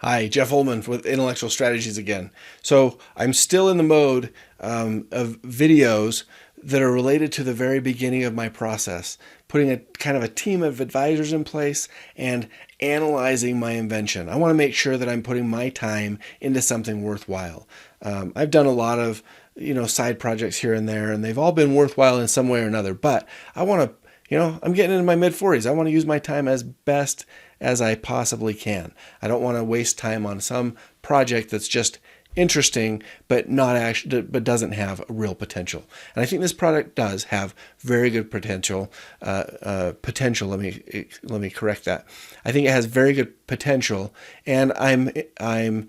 Hi, Jeff Ullman with Intellectual Strategies again. So I'm still in the mode of videos that are related to the very beginning of my process, putting a kind of a team of advisors in place and analyzing my invention. I want to make sure that I'm putting my time into something worthwhile. I've done a lot of side projects here and there, and they've all been worthwhile in some way or another. But I want to I'm getting into my mid 40s. I want to use my time as best as I possibly can. I don't want to waste time on some project that's just interesting but not actually but doesn't have real potential. And I think this product does have very good potential. Potential. Let me correct that. I think it has very good potential, and I'm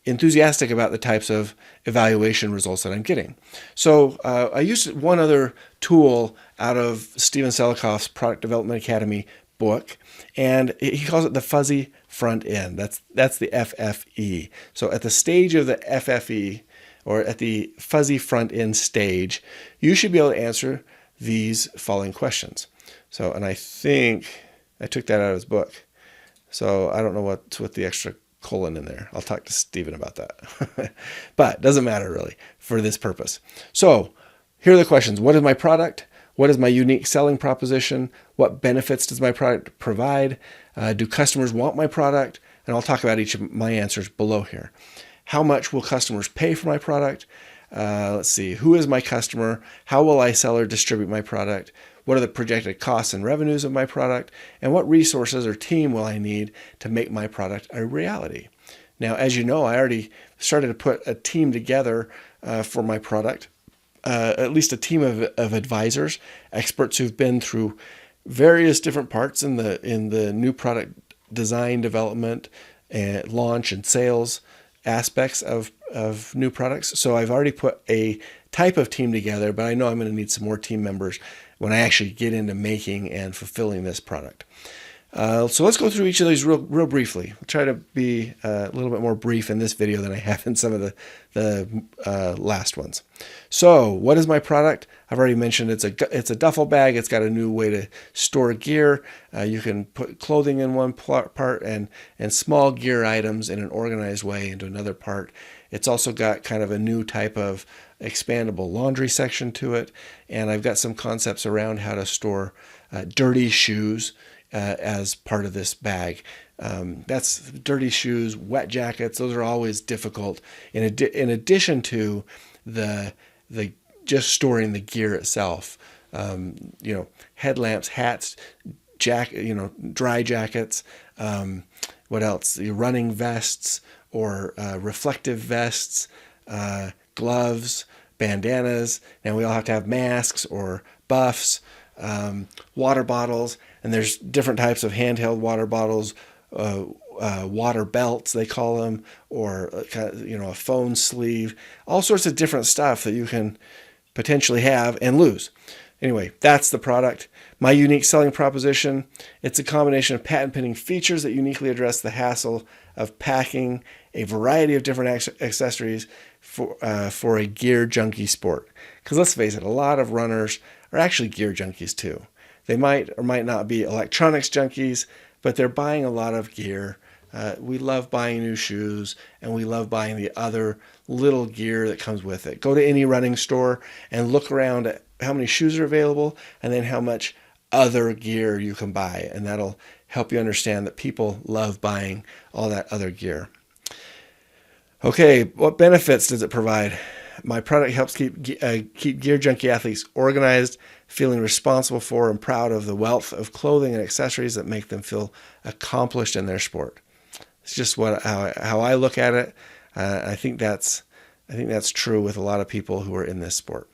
enthusiastic about the types of evaluation results that I'm getting. So I used one other tool out of Steven Selikoff's Product Development Academy book, and he calls it the fuzzy front end. That's the FFE. So at the stage of the FFE, or at the fuzzy front end stage, you should be able to answer these following questions. So, and I think I took that out of his book. So I don't know what's with the extra colon in there. I'll talk to Steven about that. But it doesn't matter really for this purpose. So here are the questions. What is my product? What is my unique selling proposition? What benefits does my product provide? Do customers want my product? And I'll talk about each of my answers below here. How much will customers pay for my product? Let's see. Who is my customer? How will I sell or distribute my product? What are the projected costs and revenues of my product? And what resources or team will I need to make my product a reality? Now, as you know, I already started to put a team together for my product. At least a team of advisors, experts who've been through various different parts in the new product design, development, and launch and sales aspects of new products. So I've already put a type of team together, but I know I'm going to need some more team members when I actually get into making and fulfilling this product. So let's go through each of these real briefly. I'll try to be a little bit more brief in this video than I have in some of the last ones. So what is my product? I've already mentioned it's a duffel bag. It's got a new way to store gear. You can put clothing in one part and small gear items in an organized way into another part. It's also got kind of a new type of expandable laundry section to it. And I've got some concepts around how to store dirty shoes as part of this bag. That's dirty shoes, wet jackets. Those are always difficult. In addition to the just storing the gear itself, headlamps, hats, dry jackets. What else? Your running vests or reflective vests, gloves, bandanas. Now we all have to have masks or buffs. Water bottles, and there's different types of handheld water bottles, water belts they call them, or a phone sleeve, all sorts of different stuff that you can potentially have and lose. Anyway, that's the product. My unique selling proposition, it's a combination of patent pending features that uniquely address the hassle of packing a variety of different accessories for a gear junkie sport. Because let's face it, a lot of runners are actually gear junkies too. They might or might not be electronics junkies, but they're buying a lot of gear. We love buying new shoes, and we love buying the other little gear that comes with it. Go to any running store and look around at how many shoes are available and then how much other gear you can buy. And that'll help you understand that people love buying all that other gear. Okay, what benefits does it provide? My product helps keep gear junkie athletes organized, feeling responsible for and proud of the wealth of clothing and accessories that make them feel accomplished in their sport. It's just how I look at it. I think that's true with a lot of people who are in this sport.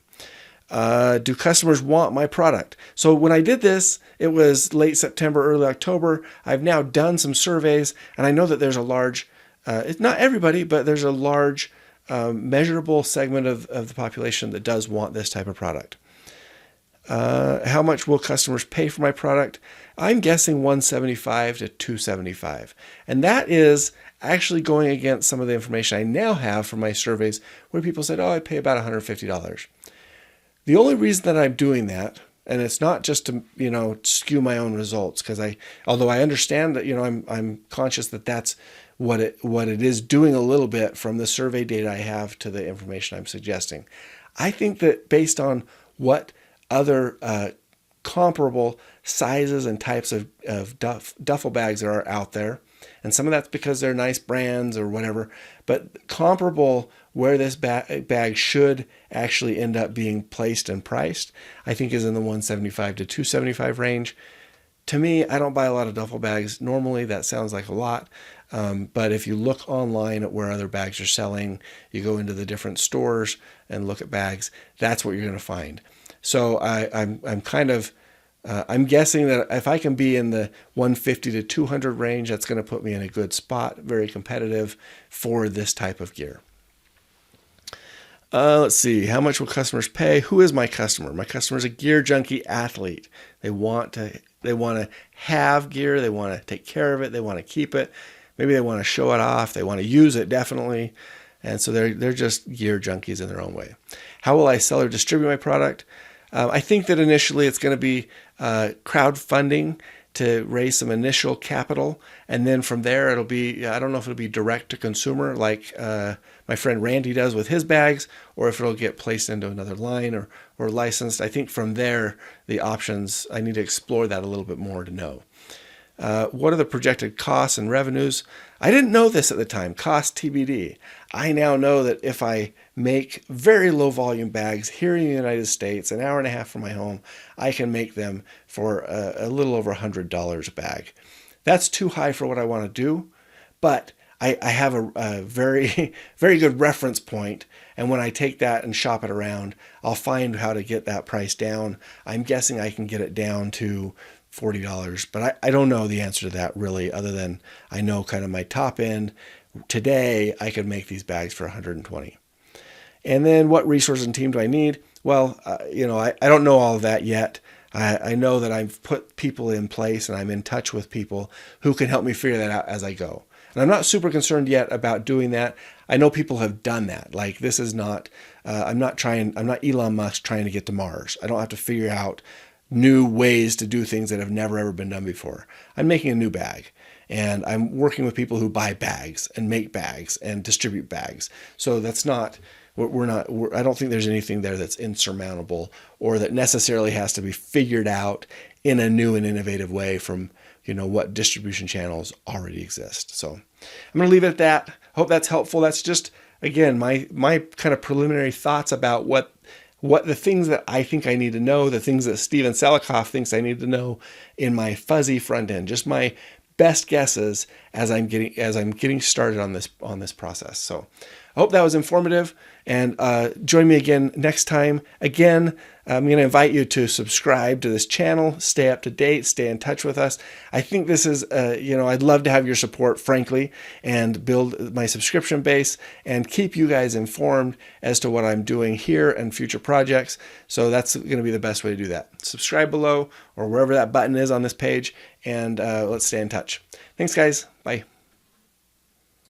Do customers want my product? So when I did this, it was late September, early October. I've now done some surveys, and I know that there's a large, it's not everybody, but there's a large measurable segment of the population that does want this type of product. How much will customers pay for my product? I'm guessing $175 to $275. And that is actually going against some of the information I now have from my surveys where people said, oh, I'd pay about $150. The only reason that I'm doing that And it's not just to, skew my own results, because although I understand that, I'm conscious that that's what it is doing a little bit from the survey data I have to the information I'm suggesting. I think that based on what other comparable sizes and types of duffel bags that are out there, and some of that's because they're nice brands or whatever, but comparable where this bag should actually end up being placed and priced, I think is in the $175 to $275 range. To me, I don't buy a lot of duffel bags. Normally, that sounds like a lot. But if you look online at where other bags are selling, you go into the different stores and look at bags, that's what you're going to find. So I'm guessing that if I can be in the 150 to 200 range, that's going to put me in a good spot, very competitive for this type of gear. Let's see. How much will customers pay? Who is my customer? My customer is a gear junkie athlete. They want to have gear. They want to take care of it. They want to keep it. Maybe they want to show it off. They want to use it, definitely. And so they're just gear junkies in their own way. How will I sell or distribute my product? I think that initially it's going to be crowdfunding to raise some initial capital. And then from there, it'll be, I don't know if it'll be direct to consumer like my friend Randy does with his bags, or if it'll get placed into another line or licensed. I think from there, the options, I need to explore that a little bit more to know. What are the projected costs and revenues? I didn't know this at the time. Cost TBD. I now know that if I make very low volume bags here in the United States, an hour and a half from my home, I can make them for a little over $100 a bag. That's too high for what I want to do, but I have a very, very good reference point. And when I take that and shop it around, I'll find how to get that price down. I'm guessing I can get it down to $40, but I don't know the answer to that really, other than I know kind of my top end. Today, I could make these bags for $120. And then what resources and team do I need? Well, I don't know all of that yet. I know that I've put people in place and I'm in touch with people who can help me figure that out as I go. And I'm not super concerned yet about doing that. I know people have done that. Like, this is not, I'm not Elon Musk trying to get to Mars. I don't have to figure out new ways to do things that have never ever been done before. I'm making a new bag, and I'm working with people who buy bags and make bags and distribute bags. So that's not, I don't think there's anything there that's insurmountable or that necessarily has to be figured out in a new and innovative way from, what distribution channels already exist. So I'm going to leave it at that. Hope that's helpful. That's just, again, my kind of preliminary thoughts about what the things that I think I need to know, the things that Steven Salikoff thinks I need to know in my fuzzy front end, just my best guesses as I'm getting started on this process. So I hope that was informative, and join me again next time. Again, I'm going to invite you to subscribe to this channel, stay up to date, stay in touch with us. I think this is, I'd love to have your support, frankly, and build my subscription base and keep you guys informed as to what I'm doing here and future projects. So that's going to be the best way to do that. Subscribe below or wherever that button is on this page, and let's stay in touch. Thanks, guys. Bye.